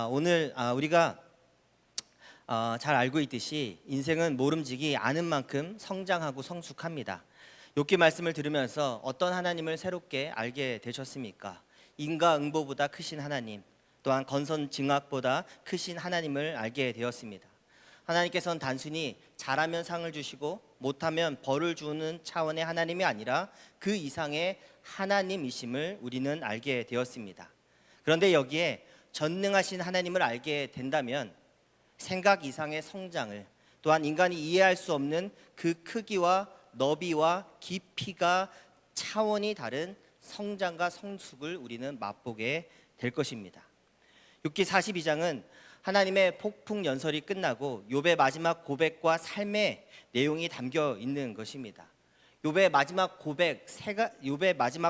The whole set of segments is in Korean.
오늘 우리가 잘 알고 있듯이 인생은 모름지기 않은 만큼 성장하고 성숙합니다. 욥기 말씀을 들으면서 어떤 하나님을 새롭게 알게 되셨습니까? 인과응보보다 크신 하나님, 또한 건선징악보다 크신 하나님을 알게 되었습니다. 하나님께서는 단순히 잘하면 상을 주시고 못하면 벌을 주는 차원의 하나님이 아니라 그 이상의 하나님이심을 우리는 알게 되었습니다. 그런데 여기에 전능하신 하나님을 알게 된다면 생각 이상의 성장을, 또한 인간이 이해할 수 없는 그 크기와 너비와 깊이가 차원이 다른 성장과 성숙을 우리는 맛보게 될 것입니다. 욥기 42장은 하나님의 폭풍 연설이 끝나고 욥의 마지막 고백과 삶의 내용이 담겨 있는 것입니다. 욥의 마지막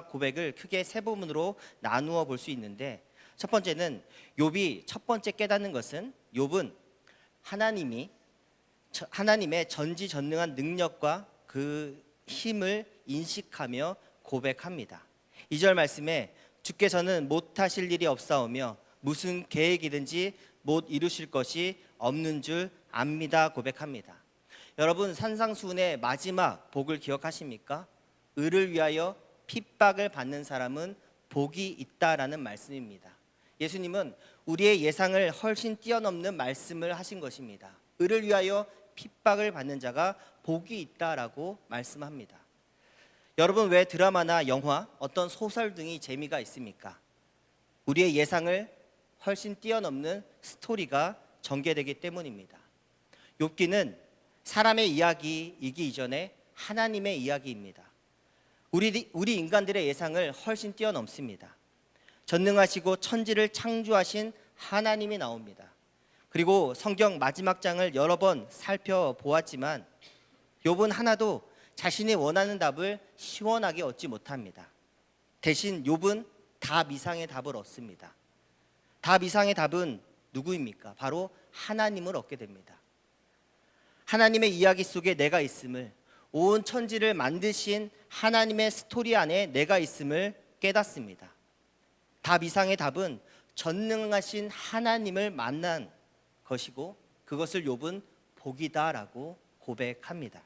고백을 크게 세 부분으로 나누어 볼 수 있는데, 첫 번째는 욥이 첫 번째 깨닫는 것은 욥은 하나님의 전지전능한 능력과 그 힘을 인식하며 고백합니다. 2절 말씀에 주께서는 못하실 일이 없사오며 무슨 계획이든지 못 이루실 것이 없는 줄 압니다 고백합니다. 여러분, 산상수훈의 마지막 복을 기억하십니까? 의를 위하여 핍박을 받는 사람은 복이 있다라는 말씀입니다. 예수님은 우리의 예상을 훨씬 뛰어넘는 말씀을 하신 것입니다. 의를 위하여 핍박을 받는 자가 복이 있다라고 말씀합니다. 여러분, 왜 드라마나 영화, 어떤 소설 등이 재미가 있습니까? 우리의 예상을 훨씬 뛰어넘는 스토리가 전개되기 때문입니다. 욥기는 사람의 이야기이기 이전에 하나님의 이야기입니다. 우리 인간들의 예상을 훨씬 뛰어넘습니다. 전능하시고 천지를 창조하신 하나님이 나옵니다. 그리고 성경 마지막 장을 여러 번 살펴보았지만 욥은 하나도 자신이 원하는 답을 시원하게 얻지 못합니다. 대신 욥은 답 이상의 답을 얻습니다. 답 이상의 답은 누구입니까? 바로 하나님을 얻게 됩니다. 하나님의 이야기 속에 내가 있음을, 온 천지를 만드신 하나님의 스토리 안에 내가 있음을 깨닫습니다. 답 이상의 답은 전능하신 하나님을 만난 것이고, 그것을 욥은 복이다라고 고백합니다.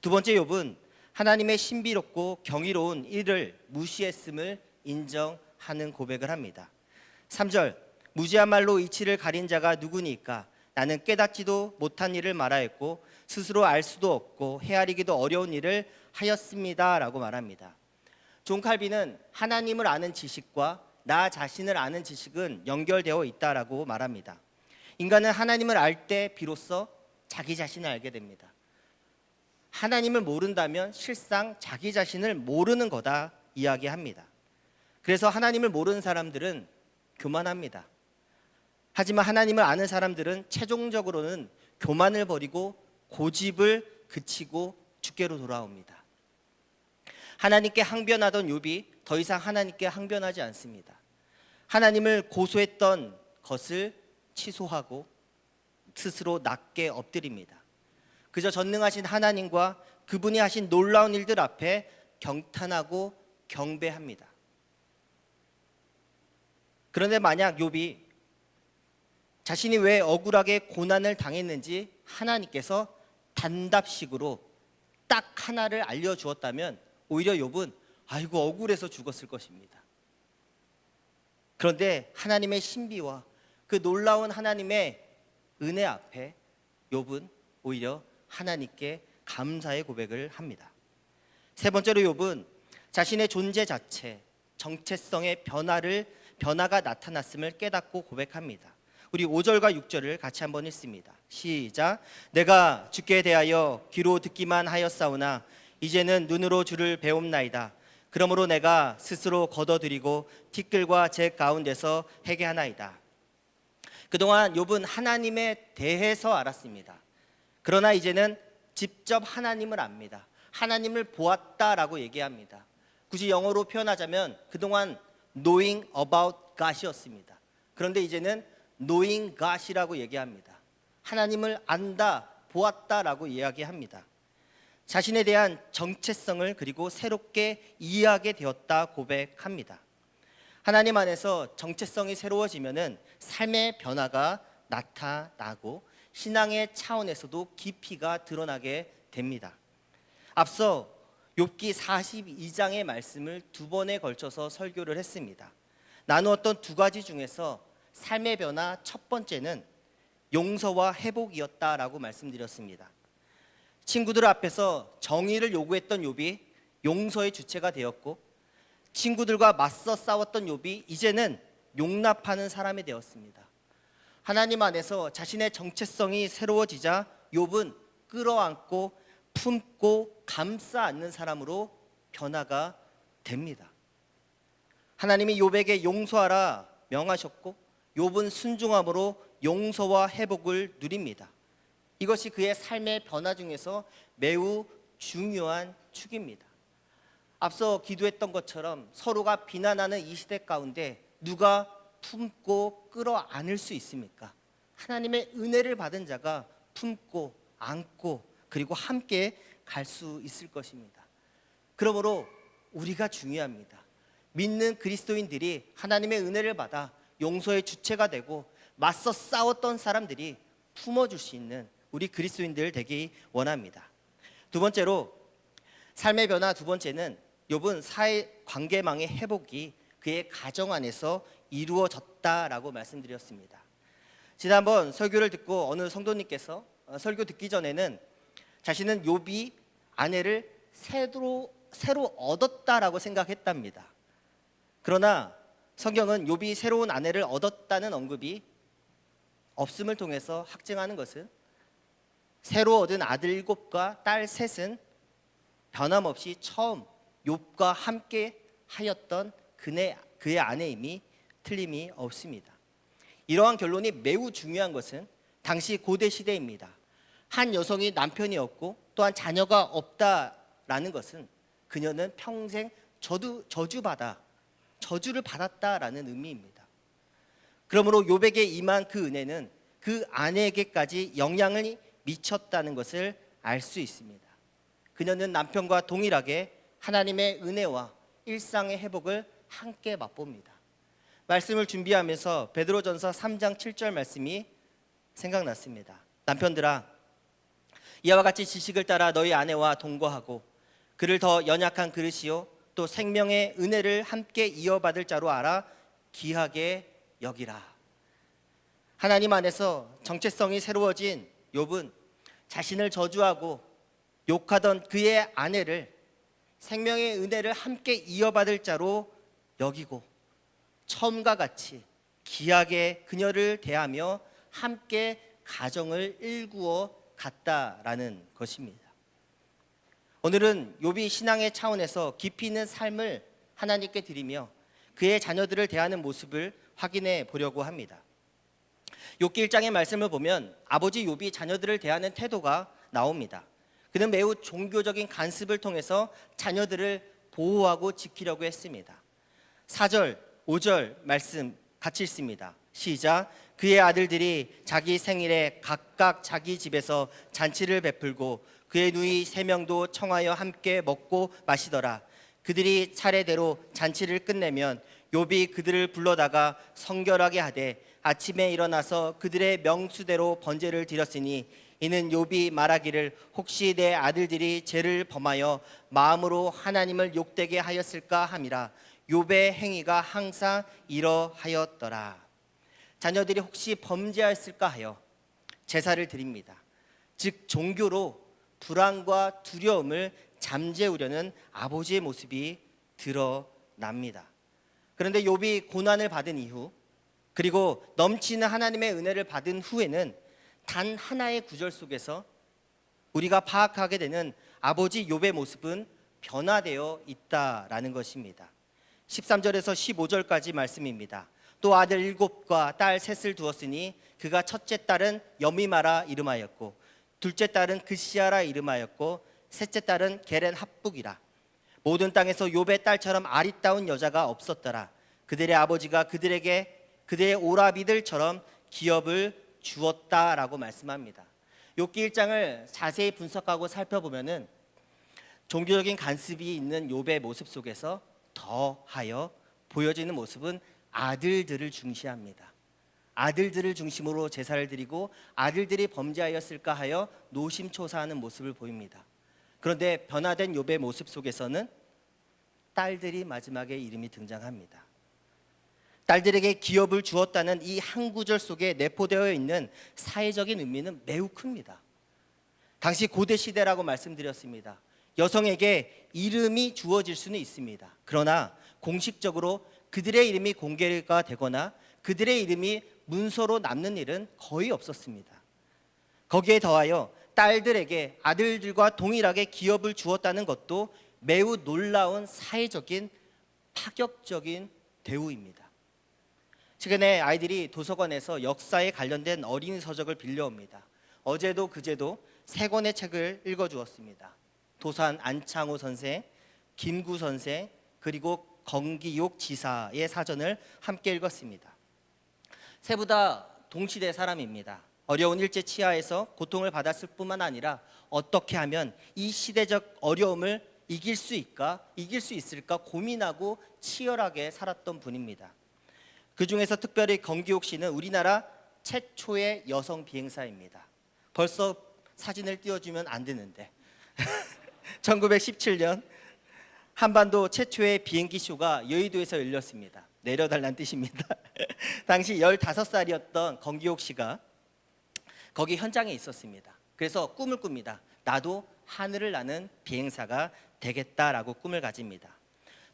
두 번째, 욥은 하나님의 신비롭고 경이로운 일을 무시했음을 인정하는 고백을 합니다. 3절, 무지한 말로 이치를 가린 자가 누구니까? 나는 깨닫지도 못한 일을 말하였고 스스로 알 수도 없고 헤아리기도 어려운 일을 하였습니다 라고 말합니다. 존 칼빈은 하나님을 아는 지식과 나 자신을 아는 지식은 연결되어 있다라고 말합니다. 인간은 하나님을 알 때 비로소 자기 자신을 알게 됩니다. 하나님을 모른다면 실상 자기 자신을 모르는 거다 이야기합니다. 그래서 하나님을 모르는 사람들은 교만합니다. 하지만 하나님을 아는 사람들은 최종적으로는 교만을 버리고 고집을 그치고 주께로 돌아옵니다. 하나님께 항변하던 욥이 더 이상 하나님께 항변하지 않습니다. 하나님을 고소했던 것을 취소하고 스스로 낮게 엎드립니다. 그저 전능하신 하나님과 그분이 하신 놀라운 일들 앞에 경탄하고 경배합니다. 그런데 만약 욥이 자신이 왜 억울하게 고난을 당했는지 하나님께서 단답식으로 딱 하나를 알려주었다면 오히려 욥은 아이고 억울해서 죽었을 것입니다. 그런데 하나님의 신비와 그 놀라운 하나님의 은혜 앞에 욥은 오히려 하나님께 감사의 고백을 합니다. 세 번째로 욥은 자신의 존재 자체, 정체성의 변화가 나타났음을 깨닫고 고백합니다. 우리 5절과 6절을 같이 한번 읽습니다. 시작. 내가 주께 대하여 귀로 듣기만 하였사오나 이제는 눈으로 주를 배움나이다. 그러므로 내가 스스로 거둬들이고 티끌과 재 가운데서 회개하나이다. 그동안 욥은 하나님에 대해서 알았습니다. 그러나 이제는 직접 하나님을 압니다. 하나님을 보았다라고 얘기합니다. 굳이 영어로 표현하자면 그동안 knowing about God이었습니다. 그런데 이제는 knowing God이라고 얘기합니다. 하나님을 안다, 보았다라고 이야기합니다. 자신에 대한 정체성을 그리고 새롭게 이해하게 되었다 고백합니다. 하나님 안에서 정체성이 새로워지면은 삶의 변화가 나타나고 신앙의 차원에서도 깊이가 드러나게 됩니다. 앞서 욥기 42장의 말씀을 두 번에 걸쳐서 설교를 했습니다. 나누었던 두 가지 중에서 삶의 변화 첫 번째는 용서와 회복이었다라고 말씀드렸습니다. 친구들 앞에서 정의를 요구했던 욥이 용서의 주체가 되었고, 친구들과 맞서 싸웠던 욥이 이제는 용납하는 사람이 되었습니다. 하나님 안에서 자신의 정체성이 새로워지자 욥은 끌어안고 품고 감싸 안는 사람으로 변화가 됩니다. 하나님이 욥에게 용서하라 명하셨고 욥은 순종함으로 용서와 회복을 누립니다. 이것이 그의 삶의 변화 중에서 매우 중요한 축입니다. 앞서 기도했던 것처럼 서로가 비난하는 이 시대 가운데 누가 품고 끌어안을 수 있습니까? 하나님의 은혜를 받은 자가 품고 안고 그리고 함께 갈 수 있을 것입니다. 그러므로 우리가 중요합니다. 믿는 그리스도인들이 하나님의 은혜를 받아 용서의 주체가 되고 맞서 싸웠던 사람들이 품어줄 수 있는 우리 그리스도인들 되기 원합니다. 두 번째로 삶의 변화 두 번째는 욥은 사회 관계망의 회복이 그의 가정 안에서 이루어졌다라고 말씀드렸습니다. 지난번 설교를 듣고 어느 성도님께서 설교 듣기 전에는 자신은 욥이 아내를 새로 얻었다라고 생각했답니다. 그러나 성경은 욥이 새로운 아내를 얻었다는 언급이 없음을 통해서 확증하는 것은 새로 얻은 아들 7과 딸 3은 변함없이 처음 욥과 함께 하였던 그의 아내임이 틀림이 없습니다. 이러한 결론이 매우 중요한 것은 당시 고대 시대입니다. 한 여성이 남편이 없고 또한 자녀가 없다라는 것은 그녀는 평생 저주를 받았다라는 의미입니다. 그러므로 욥에게 임한 그 은혜는 그 아내에게까지 영향을 미쳤다는 것을 알 수 있습니다. 그녀는 남편과 동일하게 하나님의 은혜와 일상의 회복을 함께 맛봅니다. 말씀을 준비하면서 베드로전서 3장 7절 말씀이 생각났습니다. 남편들아, 이와 같이 지식을 따라 너희 아내와 동거하고 그를 더 연약한 그릇이요 또 생명의 은혜를 함께 이어받을 자로 알아 귀하게 여기라. 하나님 안에서 정체성이 새로워진 욥은 자신을 저주하고 욕하던 그의 아내를 생명의 은혜를 함께 이어받을 자로 여기고 처음과 같이 귀하게 그녀를 대하며 함께 가정을 일구어 갔다라는 것입니다. 오늘은 욥이 신앙의 차원에서 깊이 있는 삶을 하나님께 드리며 그의 자녀들을 대하는 모습을 확인해 보려고 합니다. 욥기 1장의 말씀을 보면 아버지 욥이 자녀들을 대하는 태도가 나옵니다. 그는 매우 종교적인 간섭을 통해서 자녀들을 보호하고 지키려고 했습니다. 4절, 5절 말씀 같이 읽습니다. 시작. 그의 아들들이 자기 생일에 각각 자기 집에서 잔치를 베풀고 그의 누이 3명도 청하여 함께 먹고 마시더라. 그들이 차례대로 잔치를 끝내면 욥이 그들을 불러다가 성결하게 하되 아침에 일어나서 그들의 명수대로 번제를 드렸으니 이는 욥이 말하기를 혹시 내 아들들이 죄를 범하여 마음으로 하나님을 욕되게 하였을까 함이라. 욥의 행위가 항상 이러하였더라. 자녀들이 혹시 범죄하였을까 하여 제사를 드립니다. 즉 종교로 불안과 두려움을 잠재우려는 아버지의 모습이 드러납니다. 그런데 욥이 고난을 받은 이후 그리고 넘치는 하나님의 은혜를 받은 후에는 단 하나의 구절 속에서 우리가 파악하게 되는 아버지 욥의 모습은 변화되어 있다라는 것입니다. 13절에서 15절까지 말씀입니다. 또 아들 7과 딸 3을 두었으니 그가 첫째 딸은 여미마라 이름하였고 둘째 딸은 그시아라 이름하였고 셋째 딸은 게렌 합북이라. 모든 땅에서 욥의 딸처럼 아리따운 여자가 없었더라. 그들의 아버지가 그들에게 그들의 오라비들처럼 기업을 주었다라고 말씀합니다. 욥기 1장을 자세히 분석하고 살펴보면은 종교적인 간섭이 있는 욥의 모습 속에서 더하여 보여지는 모습은 아들들을 중시합니다. 아들들을 중심으로 제사를 드리고 아들들이 범죄하였을까 하여 노심초사하는 모습을 보입니다. 그런데 변화된 욥의 모습 속에서는 딸들이 마지막에 이름이 등장합니다. 딸들에게 기업을 주었다는 이 한 구절 속에 내포되어 있는 사회적인 의미는 매우 큽니다. 당시 고대 시대라고 말씀드렸습니다. 여성에게 이름이 주어질 수는 있습니다. 그러나 공식적으로 그들의 이름이 공개가 되거나 그들의 이름이 문서로 남는 일은 거의 없었습니다. 거기에 더하여 딸들에게 아들들과 동일하게 기업을 주었다는 것도 매우 놀라운 사회적인 파격적인 대우입니다. 최근에 아이들이 도서관에서 역사에 관련된 어린이 서적을 빌려옵니다. 어제도 그제도 3권의 책을 읽어주었습니다. 도산 안창호 선생, 김구 선생, 그리고 건기욕 지사의 사전을 함께 읽었습니다. 세부 다 동시대 사람입니다. 어려운 일제 치하에서 고통을 받았을 뿐만 아니라 어떻게 하면 이 시대적 어려움을 이길 수 있을까 고민하고 치열하게 살았던 분입니다. 그 중에서 특별히 건기옥 씨는 우리나라 최초의 여성 비행사입니다. 벌써 사진을 띄워주면 안 되는데 1917년 한반도 최초의 비행기 쇼가 여의도에서 열렸습니다. 내려달라는 뜻입니다. 당시 15살이었던 건기옥 씨가 거기 현장에 있었습니다. 그래서 꿈을 꿉니다. 나도 하늘을 나는 비행사가 되겠다라고 꿈을 가집니다.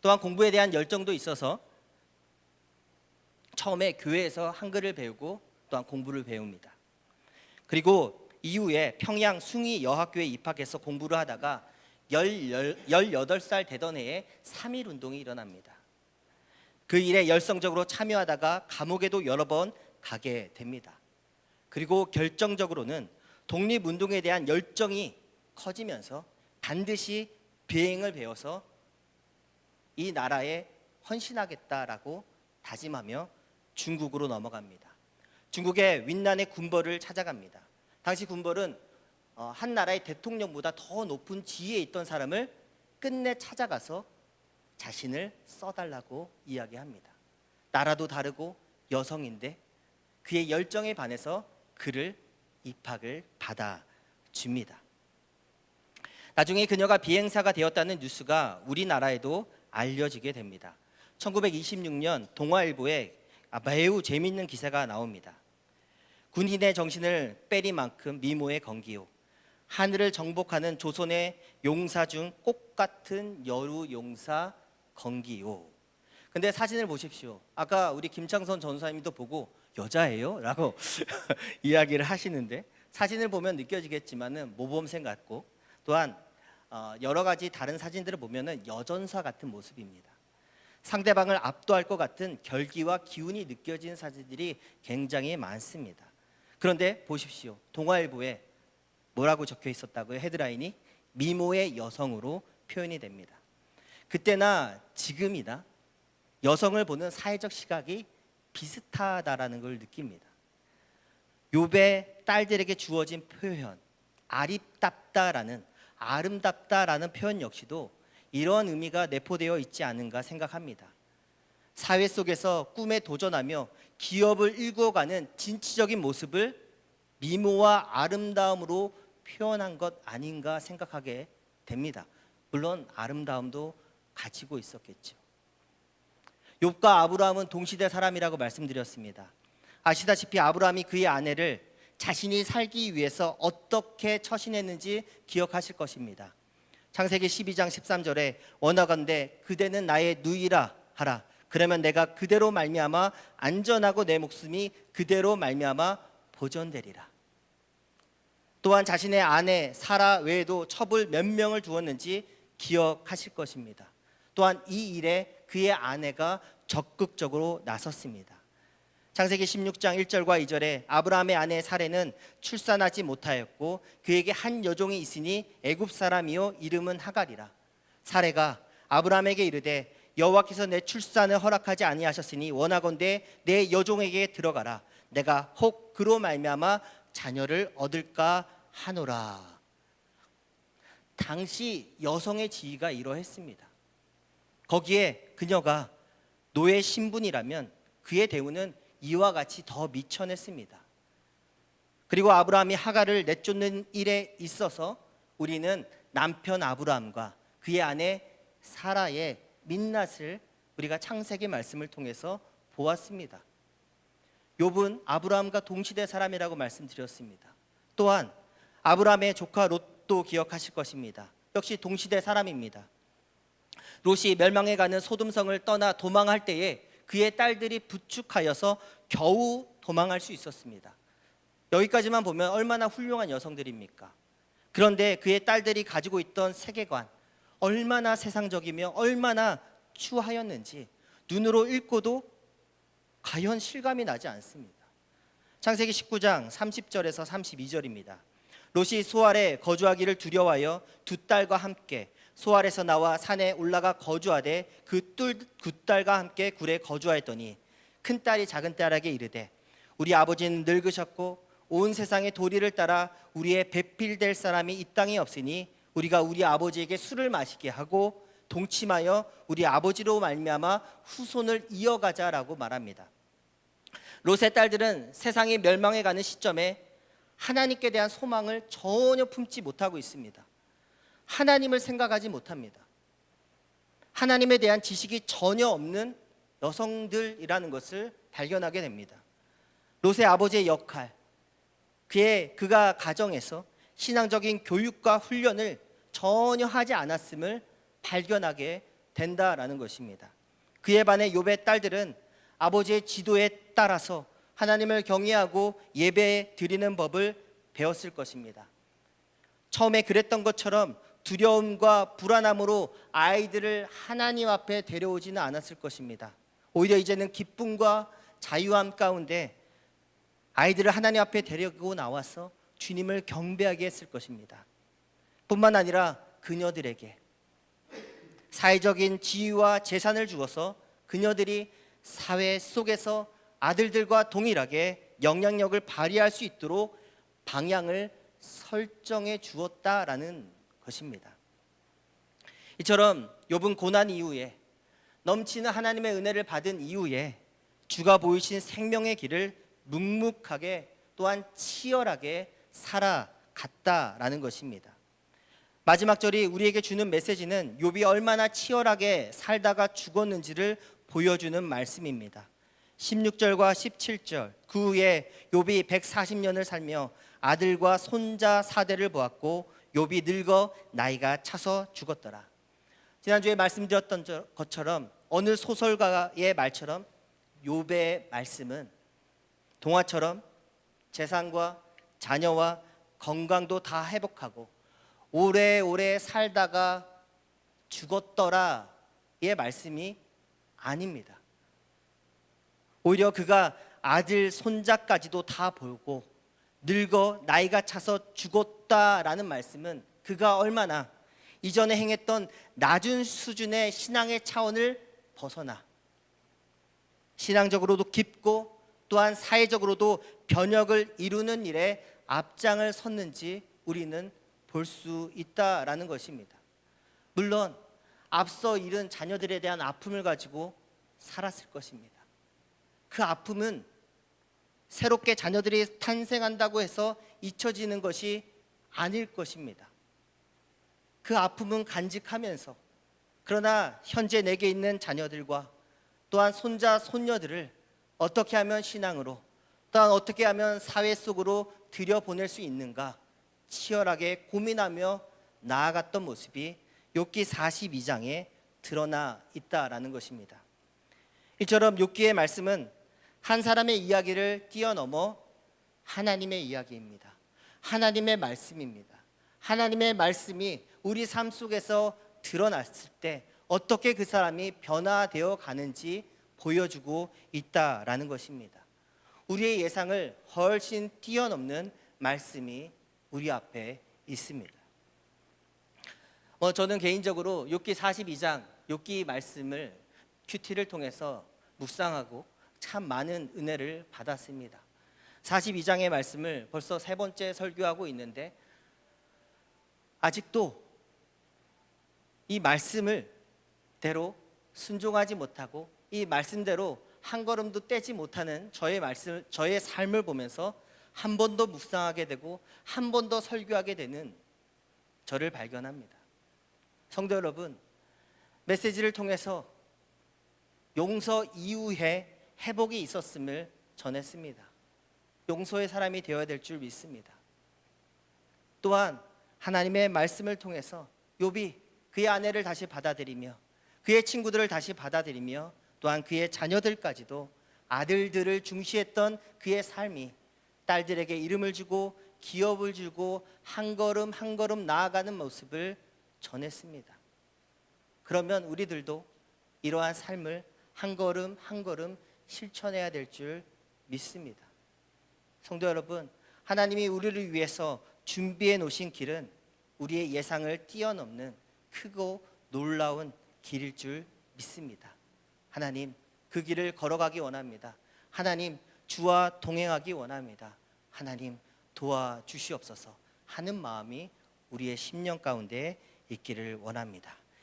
또한 공부에 대한 열정도 있어서 처음에 교회에서 한글을 배우고 또한 공부를 배웁니다. 그리고 이후에 평양 숭이 여학교에 입학해서 공부를 하다가 18살 되던 해에 3.1 운동이 일어납니다. 그 일에 열성적으로 참여하다가 감옥에도 여러 번 가게 됩니다. 그리고 결정적으로는 독립운동에 대한 열정이 커지면서 반드시 비행을 배워서 이 나라에 헌신하겠다라고 다짐하며 중국으로 넘어갑니다. 중국의 윈난의 군벌을 찾아갑니다. 당시 군벌은 한 나라의 대통령보다 더 높은 지위에 있던 사람을 끝내 찾아가서 자신을 써달라고 이야기합니다. 나라도 다르고 여성인데 그의 열정에 반해서 그를 입학을 받아줍니다. 나중에 그녀가 비행사가 되었다는 뉴스가 우리나라에도 알려지게 됩니다. 1926년 동아일보에 매우 재미있는 기사가 나옵니다. 군인의 정신을 빼리만큼 미모의 건기요, 하늘을 정복하는 조선의 용사 중 꽃 같은 여루 용사 건기요. 근데 사진을 보십시오. 아까 우리 김창선 전사님도 보고 여자예요? 라고 이야기를 하시는데 사진을 보면 느껴지겠지만은 모범생 같고 또한 여러 가지 다른 사진들을 보면은 여전사 같은 모습입니다. 상대방을 압도할 것 같은 결기와 기운이 느껴지는 사진들이 굉장히 많습니다. 그런데 보십시오. 동아일보에 뭐라고 적혀 있었다고요? 헤드라인이 미모의 여성으로 표현이 됩니다. 그때나 지금이나 여성을 보는 사회적 시각이 비슷하다라는 걸 느낍니다. 욥의 딸들에게 주어진 표현, 아름답다라는 표현 역시도 이러한 의미가 내포되어 있지 않은가 생각합니다. 사회 속에서 꿈에 도전하며 기업을 일구어가는 진취적인 모습을 미모와 아름다움으로 표현한 것 아닌가 생각하게 됩니다. 물론 아름다움도 가지고 있었겠죠. 욥과 아브라함은 동시대 사람이라고 말씀드렸습니다. 아시다시피 아브라함이 그의 아내를 자신이 살기 위해서 어떻게 처신했는지 기억하실 것입니다. 창세기 12장 13절에 원하건대 그대는 나의 누이라 하라. 그러면 내가 그대로 말미암아 안전하고 내 목숨이 그대로 말미암아 보존되리라. 또한 자신의 아내 사라 외에도 첩을 몇 명을 두었는지 기억하실 것입니다. 또한 이 일에 그의 아내가 적극적으로 나섰습니다. 창세기 16장 1절과 2절에 아브라함의 아내 사레는 출산하지 못하였고 그에게 한 여종이 있으니 애굽 사람이요 이름은 하갈이라. 사레가 아브라함에게 이르되 여호와께서 내 출산을 허락하지 아니하셨으니 원하건대 내 여종에게 들어가라. 내가 혹 그로 말미암아 자녀를 얻을까 하노라. 당시 여성의 지위가 이러했습니다. 거기에 그녀가 노예 신분이라면 그의 대우는 이와 같이 더 미천했습니다. 그리고 아브라함이 하갈을 내쫓는 일에 있어서 우리는 남편 아브라함과 그의 아내 사라의 민낯을 우리가 창세기 말씀을 통해서 보았습니다. 욥은 아브라함과 동시대 사람이라고 말씀드렸습니다. 또한 아브라함의 조카 롯도 기억하실 것입니다. 역시 동시대 사람입니다. 롯이 멸망해가는 소돔성을 떠나 도망할 때에 그의 딸들이 부축하여서 겨우 도망할 수 있었습니다. 여기까지만 보면 얼마나 훌륭한 여성들입니까? 그런데 그의 딸들이 가지고 있던 세계관, 얼마나 세상적이며 얼마나 추하였는지 눈으로 읽고도 과연 실감이 나지 않습니다. 창세기 19장 30절에서 32절입니다. 롯이 소알에 거주하기를 두려워하여 두 딸과 함께 소알에서 나와 산에 올라가 거주하되 그 딸과 함께 굴에 거주하였더니 큰 딸이 작은 딸에게 이르되 우리 아버지는 늙으셨고 온 세상의 도리를 따라 우리의 배필될 사람이 이 땅에 없으니 우리가 우리 아버지에게 술을 마시게 하고 동침하여 우리 아버지로 말미암아 후손을 이어가자라고 말합니다. 롯의 딸들은 세상이 멸망해가는 시점에 하나님께 대한 소망을 전혀 품지 못하고 있습니다. 하나님을 생각하지 못합니다. 하나님에 대한 지식이 전혀 없는 여성들이라는 것을 발견하게 됩니다. 롯의 아버지의 역할, 그가 가정에서 신앙적인 교육과 훈련을 전혀 하지 않았음을 발견하게 된다라는 것입니다. 그에 반해 욥의 딸들은 아버지의 지도에 따라서 하나님을 경외하고 예배 드리는 법을 배웠을 것입니다. 처음에 그랬던 것처럼 두려움과 불안함으로 아이들을 하나님 앞에 데려오지는 않았을 것입니다. 오히려 이제는 기쁨과 자유함 가운데 아이들을 하나님 앞에 데리고 나와서 주님을 경배하게 했을 것입니다. 뿐만 아니라 그녀들에게 사회적인 지위와 재산을 주어서 그녀들이 사회 속에서 아들들과 동일하게 영향력을 발휘할 수 있도록 방향을 설정해 주었다라는 것입니다. 이처럼 욥은 고난 이후에 넘치는 하나님의 은혜를 받은 이후에 주가 보이신 생명의 길을 묵묵하게 또한 치열하게 살아갔다라는 것입니다. 마지막 절이 우리에게 주는 메시지는 욥이 얼마나 치열하게 살다가 죽었는지를 보여주는 말씀입니다. 16절과 17절, 그 후에 욥이 140년을 살며 아들과 손자 4대를 보았고 욥이 늙어 나이가 차서 죽었더라. 지난주에 말씀드렸던 것처럼 어느 소설가의 말처럼 욥의 말씀은 동화처럼 재산과 자녀와 건강도 다 회복하고 오래오래 살다가 죽었더라의 말씀이 아닙니다. 오히려 그가 아들, 손자까지도 다 보고 늙어 나이가 차서 죽었다라는 말씀은 그가 얼마나 이전에 행했던 낮은 수준의 신앙의 차원을 벗어나 신앙적으로도 깊고 또한 사회적으로도 변혁을 이루는 일에 앞장을 섰는지 우리는 볼 수 있다라는 것입니다. 물론 앞서 잃은 자녀들에 대한 아픔을 가지고 살았을 것입니다. 그 아픔은 새롭게 자녀들이 탄생한다고 해서 잊혀지는 것이 아닐 것입니다. 그 아픔은 간직하면서 그러나 현재 내게 있는 자녀들과 또한 손자, 손녀들을 어떻게 하면 신앙으로 또한 어떻게 하면 사회 속으로 들여보낼 수 있는가 치열하게 고민하며 나아갔던 모습이 욥기 42장에 드러나 있다라는 것입니다. 이처럼 욥기의 말씀은 한 사람의 이야기를 뛰어넘어 하나님의 이야기입니다. 하나님의 말씀입니다. 하나님의 말씀이 우리 삶 속에서 드러났을 때 어떻게 그 사람이 변화되어 가는지 보여주고 있다라는 것입니다. 우리의 예상을 훨씬 뛰어넘는 말씀이 우리 앞에 있습니다. 저는 개인적으로 욥기 42장 욥기 말씀을 큐티를 통해서 묵상하고 참 많은 은혜를 받았습니다. 42장의 말씀을 벌써 세 번째 설교하고 있는데 아직도 이 말씀을 대로 순종하지 못하고 이 말씀대로 한 걸음도 떼지 못하는 저의 삶을 보면서 한 번 더 묵상하게 되고 한 번 더 설교하게 되는 저를 발견합니다. 성도 여러분, 메시지를 통해서 용서 이후에 회복이 있었음을 전했습니다. 용서의 사람이 되어야 될 줄 믿습니다. 또한 하나님의 말씀을 통해서 욥이 그의 아내를 다시 받아들이며 그의 친구들을 다시 받아들이며 또한 그의 자녀들까지도 아들들을 중시했던 그의 삶이 딸들에게 이름을 주고 기업을 주고 한 걸음 한 걸음 나아가는 모습을 전했습니다. 그러면 우리들도 이러한 삶을 한 걸음 한 걸음 실천해야 될 줄 믿습니다. 성도 여러분, 하나님이 우리를 위해서 준비해 놓으신 길은 우리의 예상을 뛰어넘는 크고 놀라운 길일 줄 믿습니다. 하나님, 그 길을 걸어가기 원합니다. 하나님, 주와 동행하기 원합니다. 하나님, 도와주시옵소서 하는 마음이 우리의 심령 가운데 있기를 원합니다.